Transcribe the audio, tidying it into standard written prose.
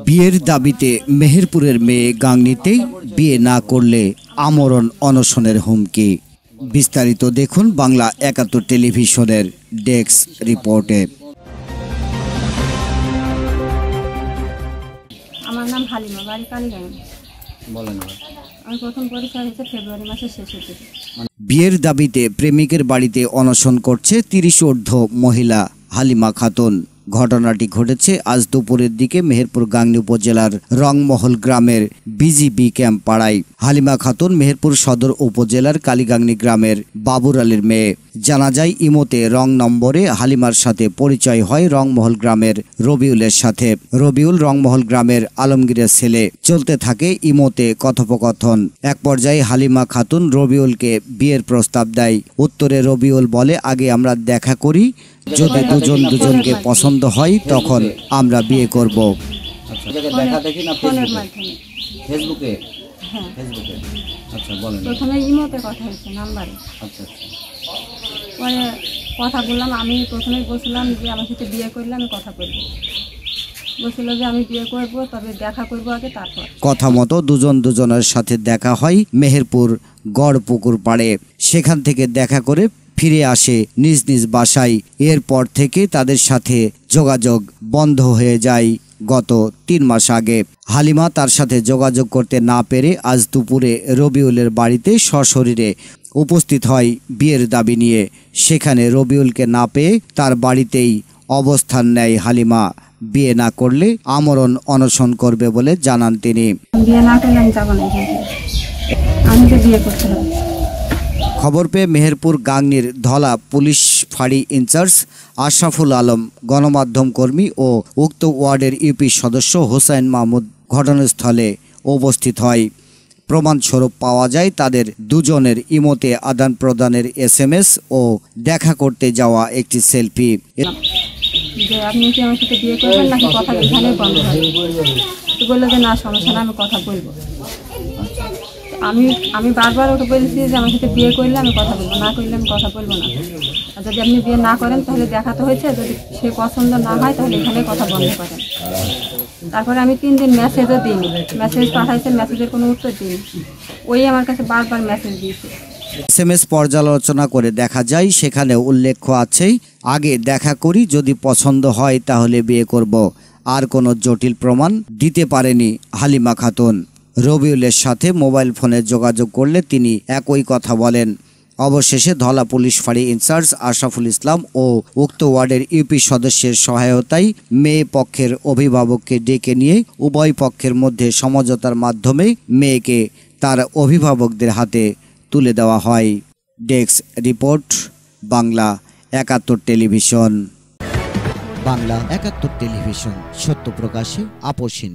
বিয়ের দাবিতে মেহেরপুরের মেয়ে গাংনীতেই বিয়ে না করলে আমরণ অনশনের হুমকি। বিস্তারিত দেখুন বাংলা ৭১ টেলিভিশনের ডেস্ক রিপোর্টে। আমার নাম হালিমা, বাড়ি কালীগঞ্জ। বলেন। আমার প্রথম পরীক্ষা হয়েছে ফেব্রুয়ারি মাসের শেষের দিকে। বিয়ের দাবিতে প্রেমিকের বাড়িতে অনশন করছে ৩০ ঊর্ধ্ব মহিলা হালিমা খাতুন। ঘটনাটি ঘটেছে আজ দুপুরের দিকে মেহেরপুর গাংনী উপজেলার রংমহল গ্রামের বিজিবি ক্যাম্প পাড়ায়। হালিমা খাতুন মেহেরপুর সদর উপজেলার কালীগাংনী গ্রামের বাবুর আলীর মেয়ে। জানা যায় ইমোতে রং নম্বরে হালিমার সাথে পরিচয় হয় রংমহল গ্রামের রবিউলের সাথে। রবিউল রংমহল গ্রামের আলমগীরের ছেলে। চলতে থাকে ইমোতে কথোপকথন। এক পর্যায়ে হালিমা খাতুন রবিউলকে বিয়ের প্রস্তাব দেয়। উত্তরে রবিউল বলে, আগে আমরা দেখা করি, যদি দুজনকে পছন্দ হয় তখন আমরা বিয়ে করব। দেখা দেখি না ফেসবুকে। হ্যাঁ, ফেসবুকে। আচ্ছা, বলেন। প্রথমে ইমোতে কথা হয়েছে নাম্বারে। আচ্ছা। পরে কথা বললাম, আমি প্রথমে বলছিলাম যে আমার সাথে বিয়ে করলে আমি কথা বলবো। বলছিল যে আমি বিয়ে করব, তবে দেখা করব আগে, তারপর। কথা মতো দুজনের সাথে দেখা হয় মেহেরপুর গড়পুকুর পাড়ে। সেখান থেকে দেখা করে ফিরে আসে নিজ নিজ বাসায়। এরপর থেকে তাদের সাথে যোগাযোগ বন্ধ হয়ে যায় গত ৩ মাস আগে। হালিমা তার সাথে যোগাযোগ করতে না পেরে আজ দুপুরে রবিউলের বাড়িতে সশরীরে উপস্থিত হয় বিয়ের দাবি নিয়ে। সেখানে রবিউলকে না পেয়ে তার বাড়িতেই অবস্থান নেয় হালিমা। বিয়ে না করলে আমরণ অনশন করবে বলে জানান তিনি। বিয়ে না করলে আমি যাব না, আমি তো বিয়ে করতে হবে। খবর পেয়ে মেহেরপুর গাংনীর ধলা পুলিশ ফাঁড়ি ইনচার্জ আশরাফুল আলম, গণমাধ্যম কর্মী ও উক্ত ওয়ার্ডের ইউপি সদস্য হোসাইন মাহমুদ ঘটনাস্থলে উপস্থিত হয়। প্রমাণস্বরূপ পাওয়া যায় তাদের দুজনের ইমোতে আদান প্রদানের SMS ও দেখা করতে যাওয়া একটি সেলফি। যে আপনি কি আমার সাথে বিয়ে করবেন নাকি কথা এখানে বন্ধ হবে? তো বললো যে না, সমস্যা না, আমি কথা বলবো। আমি বারবার ওকে বলছি যে আমার সাথে বিয়ে করলে আমি কথা বলবো, না করলে আমি কথা বলবো না। আর যদি আপনি বিয়ে না করেন তাহলে দেখা তো হয়েছে, যদি সে পছন্দ না হয় তাহলে এখানে কথা বন্ধ করেন। তারপরে আমি 3 দিন মেসেজও দিইনি, মেসেজ পাঠাইছে, মেসেজের কোনো উত্তর দিইনি। ওই আমার কাছে বারবার মেসেজ দিয়েছে। SMS পর্যালোচনা করে দেখা যায় সেখানে উল্লেখ আছে, আগে দেখা করি, যদি পছন্দ হয় তাহলে বিয়ে করব। আর কোনো জটিল প্রমাণ দিতে পারেনি হালিমা খাতুন। রবিউলের সাথে মোবাইল ফোনে যোগাযোগ করলে তিনি একই কথা বলেন। অবশেষে ধলা পুলিশ ফাঁড়ি ইনচার্জ আশরাফুল ইসলাম ও উক্ত ওয়ার্ডের ইউপি সদস্যের সহায়তায় মেয়ে পক্ষের অভিভাবককে ডেকে নিয়ে উভয় পক্ষের মধ্যে সমঝোতার মাধ্যমে মেয়েকে তার অভিভাবকদের হাতে তুলে দেওয়া হয়। Desk report, Bangla ৭১ television. Bangla ৭১ television, সত্য প্রকাশে আপোষহীন।